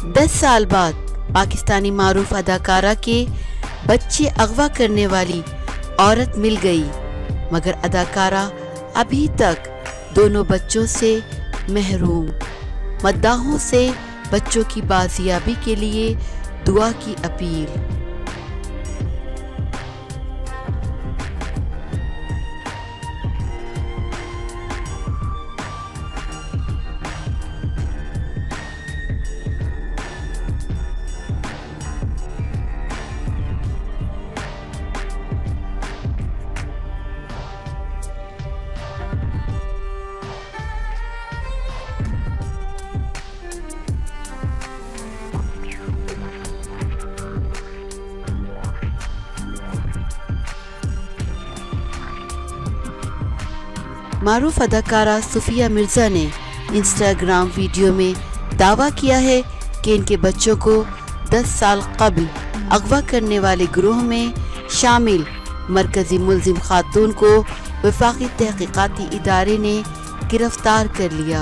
10 साल बाद पाकिस्तानी मारूफ अदाकारा के बच्चे अगवा करने वाली औरत मिल गई, मगर अदाकारा अभी तक दोनों बच्चों से महरूम। मद्दाहों से बच्चों की बाजियाबी के लिए दुआ की अपील। मारूफ अदाकारा सुफिया मिर्ज़ा ने इंस्टाग्राम वीडियो में दावा किया है कि इनके बच्चों को 10 साल कबल अगवा करने वाले गिरोह में शामिल मरकज़ी मुल्ज़िम खातून को वफाकी तहक़ीक़ाती इदारे ने गिरफ्तार कर लिया।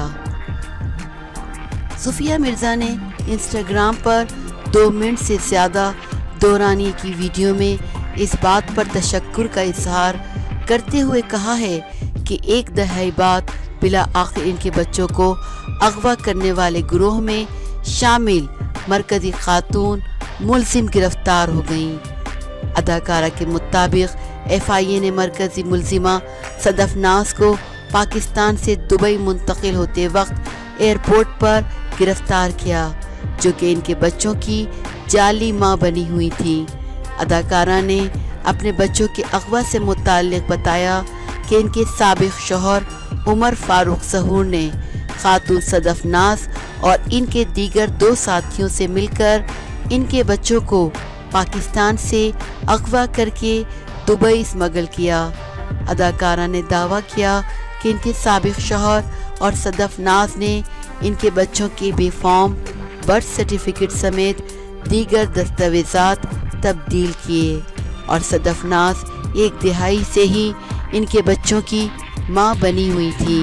सुफिया मिर्ज़ा ने इंस्टाग्राम पर 2 मिनट से ज़्यादा दौरानिए की वीडियो में इस बात पर तशक्कुर का इजहार करते हुए कहा है कि 1 दहाई बाद बिला आखिर इनके बच्चों को अगवा करने वाले गिरोह में शामिल मरकज़ी खातून मुल्ज़िम गिरफ्तार हो गईं। अदाकारा के मुताबिक FIA ने मरकज़ी मुल्ज़िमा सदफ नाज को पाकिस्तान से दुबई मुंतकिल होते वक्त एयरपोर्ट पर गिरफ्तार किया, जो कि इनके बच्चों की जाली माँ बनी हुई थी। अदाकारा ने अपने बच्चों के अगवा से मुताल्लिक़ बताया कि इनके साबिक़ शौहर उमर फारूक सहूर ने खातून सदफ नाज और इनके दीगर 2 साथियों से मिलकर इनके बच्चों को पाकिस्तान से अगवा करके दुबई स्मगल किया। अदाकारा ने दावा किया कि इनके साबिक़ शौहर और सदफ नाज ने इनके बच्चों के बेफॉर्म बर्थ सर्टिफिकेट समेत दीगर दस्तावेज़ात तब्दील किए और सदफ नाज 1 दिहाई से ही इनके बच्चों की माँ बनी हुई थी।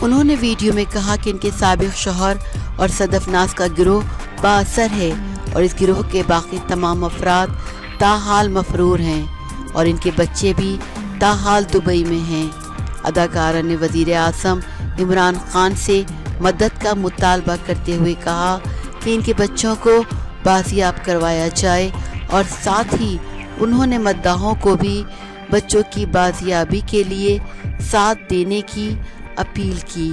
उन्होंने वीडियो में कहा कि इनके साबिक़ शौहर और सदफ नाज का गिरोह बाअसर है और इस गिरोह के बाकी तमाम अफराद ताहाल मफरूर हैं और इनके बच्चे भी ताहाल दुबई में हैं। अदाकारा ने वज़ीर आज़म इमरान खान से मदद का मुतालबा करते हुए कहा कि इनके बच्चों को बाजियाब करवाया जाए और साथ ही उन्होंने मद्दाहों को भी बच्चों की बाजियाबी के लिए साथ देने की अपील की।